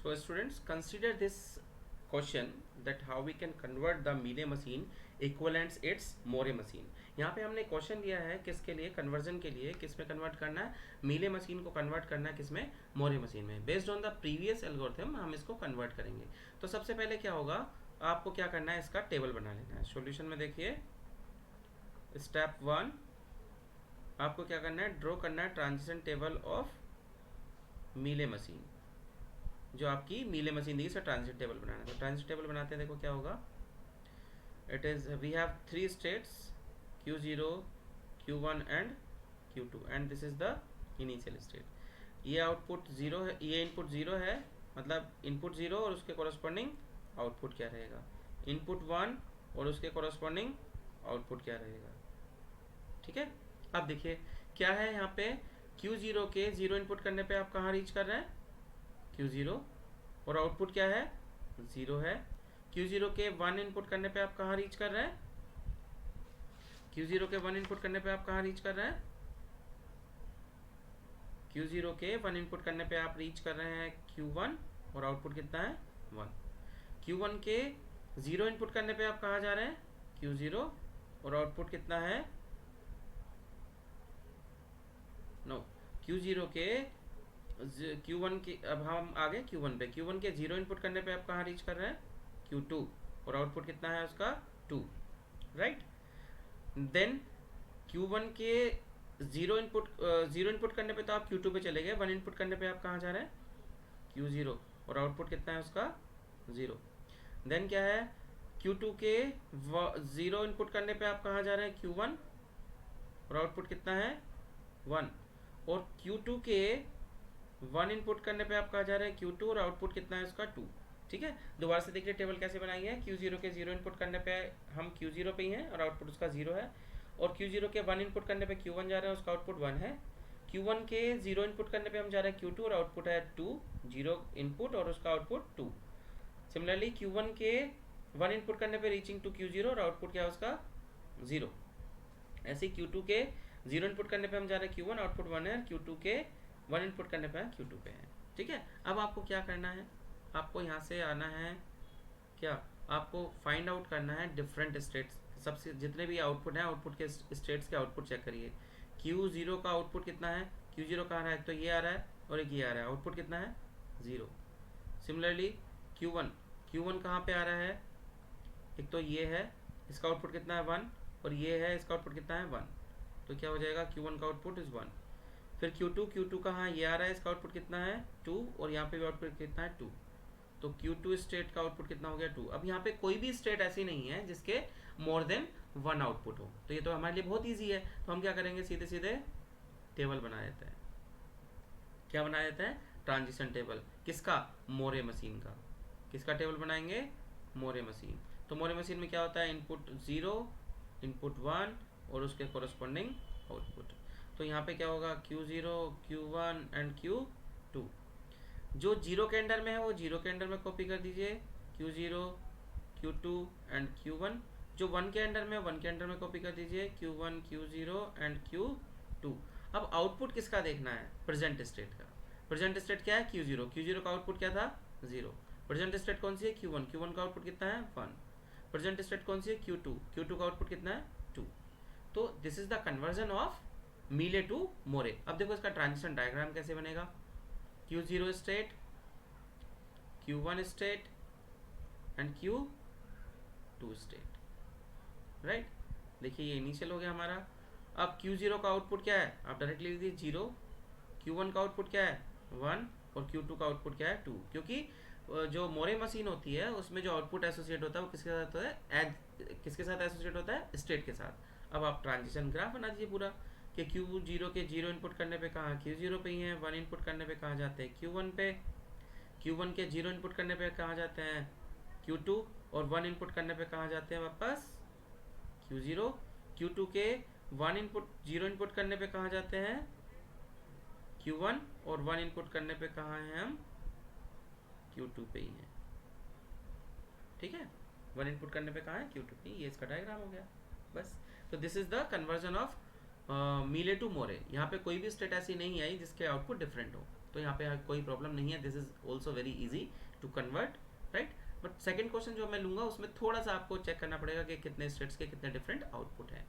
So students, consider this question that how we can convert the Mealy machine equivalents its More machine. यहाँ पे हमने question दिया है किसके लिए, कन्वर्जन के लिए, किस में कन्वर्ट करना है, मीले मशीन को कन्वर्ट करना है किसमें, मोरे मशीन में. Based on the previous algorithm हम इसको कन्वर्ट करेंगे. तो सबसे पहले क्या होगा, आपको क्या करना है, इसका टेबल बना लेना है. सॉल्यूशन में देखिए स्टेप 1 आपको क्या करना है, ड्रॉ करना है transition table of Mealy machine. जो आपकी मीले मशीन दी इसका ट्रांजिशन टेबल बनाना है. तो ट्रांजिशन टेबल बनाते हैं, देखो क्या होगा. It is we have 3 states Q0, Q1 and Q2 and this is the initial state. ये आउटपुट 0 है, ये इनपुट 0 है, मतलब इनपुट 0 और उसके कॉरस्पॉन्डिंग आउटपुट क्या रहेगा, इनपुट 1 और उसके कॉरस्पॉन्डिंग आउटपुट क्या रहेगा. ठीक है. अब देखिए क्या है यहाँ पे, Q0 के 0 इनपुट करने पे आप कहाँ रीच कर रहे हैं, Q0, और आउटपुट क्या है, 0 है. Q0 के 1 इनपुट करने पे आप कहाँ रीच कर रहे हैं, Q0 के 1 इनपुट करने पे आप कहाँ रीच कर रहे हैं, Q0 के 1 इनपुट करने पे आप रीच कर रहे हैं Q1 और आउटपुट कितना है 1. Q1 के 0 इनपुट करने पे आप कहाँ जा रहे हैं, Q0, और आउटपुट कितना है, नो, Q0 के Q1 के, अब हम आगे Q1 पे, Q1 के 0 इनपुट करने पे आप कहाँ रीच कर रहे हैं, Q2, और आउटपुट कितना है उसका 2, राइट. देन Q1 के 0 इनपुट करने पे तो आप Q2 पे चले गए, 1 इनपुट करने पे आप कहाँ जा रहे हैं, Q0, और आउटपुट कितना है उसका 0. देन क्या है, Q2 के 0 इनपुट करने पे आप कहाँ जा रहे हैं, Q1, और आउटपुट कितना है 1, और Q2 के 1 इनपुट करने पे आप कहाँ जा रहे हैं, Q2, और आउटपुट कितना है उसका 2. ठीक है. दोबारा से देखिए टेबल कैसे बनाएंगे. Q0 के 0 इनपुट करने पे हम Q0 पे ही हैं और आउटपुट उसका 0 है, और Q0 के 1 इनपुट करने पे Q1 जा रहा है, उसका आउटपुट 1 है. Q1 के 0 इनपुट करने पे हम जा रहे हैं Q2 और आउटपुट है 2, 0 इनपुट और उसका आउटपुट 2. सिमिलरली Q1 के 1 इनपुट करने पे रीचिंग टू Q0 और आउटपुट क्या है उसका 0. ऐसे Q2 के 0 इनपुट करने पे हम जा रहे हैं Q1, आउटपुट 1 है, Q2 के 1 इनपुट करने पे Q2 पे है. ठीक है. अब आपको क्या करना है, आपको यहाँ से आना है, क्या आपको फाइंड आउट करना है डिफरेंट स्टेट्स, सबसे जितने भी आउटपुट हैं आउटपुट के स्टेट्स के आउटपुट चेक करिए. Q0 का आउटपुट कितना है, Q0 का आ रहा है, तो ये आ रहा है और एक ये आ रहा है, आउटपुट कितना है 0. सिमिलरली Q1 कहाँ पे आ रहा है, एक तो ये है, इसका आउटपुट कितना है 1, और ये है, इसका आउटपुट कितना है 1, तो क्या हो जाएगा Q1 का आउटपुट इज 1. फिर Q2 कहाँ, ये आ रहा है, इसका आउटपुट कितना है 2, और यहाँ पे भी आउटपुट कितना है 2, तो Q2 स्टेट का आउटपुट कितना हो गया 2. अब यहाँ पे कोई भी स्टेट ऐसी नहीं है जिसके मोर देन 1 आउटपुट हो, तो ये तो हमारे लिए बहुत ईजी है. तो हम क्या करेंगे, सीधे सीधे टेबल बना देते हैं. क्या बना देते हैं, ट्रांजिशन टेबल. किसका, मोरे मशीन का. किसका टेबल बनाएंगे, मोरे मशीन. तो मोरे मशीन में क्या होता है, इनपुट 0, इनपुट 1 और उसके कोरस्पॉन्डिंग आउटपुट. तो यहाँ पे क्या होगा, Q0, Q1 एंड Q2. जो 0 के अंडर में है वो 0 के अंडर में कॉपी कर दीजिए, Q0, Q2 एंड Q1. जो 1 के अंडर में 1 के अंडर में कॉपी कर दीजिए, Q1, Q0 एंड Q2. अब आउटपुट किसका देखना है, प्रेजेंट स्टेट का. प्रेजेंट स्टेट क्या है, Q0 का आउटपुट क्या था 0. प्रेजेंट स्टेट कौन सी है, Q1 का आउटपुट कितना है 1. प्रेजेंट स्टेट कौन सी है, Q2 का आउटपुट कितना है 2. तो this is the conversion of मीले टू मोरे. अब देखो इसका ट्रांजिशन डायग्राम कैसे बनेगा. Q0 state, Q1 state and Q2 state, right. देखिए ये इनिशियल हो गया हमारा. अब Q0 का आउटपुट क्या है, आप डायरेक्टली लिख दीजिए 0. Q1 का आउटपुट क्या है 1, और Q2 का आउटपुट क्या है 2. क्योंकि जो मोरे मशीन होती है उसमें जो आउटपुट एसोसिएट होता है वो किसके साथ होता है, किसके साथ एसोसिएट होता है, स्टेट के साथ. अब आप ट्रांजिशन ग्राफ बना दीजिए पूरा कि Q0 के 0 इनपुट करने पे कहाँ Q0 पे ही हैं, 1 इनपुट करने पे कहाँ जाते हैं Q1 पे, Q1 के 0 इनपुट करने पे कहाँ जाते हैं Q2, और 1 इनपुट करने पे कहाँ जाते हैं वापस Q0. Q2 के 0 इनपुट करने पे कहाँ जाते हैं Q1, और 1 इनपुट करने पे कहाँ हैं हम Q2 पे ही हैं. ठीक है. 1 इनपुट करने पे कहाँ है Q2 पे. ये इसका डायग्राम हो गया बस. तो this is the conversion of मीले टू मोरे. यहाँ पे कोई भी स्टेट ऐसी नहीं आई जिसके आउटपुट डिफरेंट हो. तो यहाँ पे कोई प्रॉब्लम नहीं है, this is also very easy to convert, right. But second question जो मैं लूँगा उसमें थोड़ा सा आपको चेक करना पड़ेगा कि कितने स्टेट्स के कितने डिफरेंट आउटपुट हैं।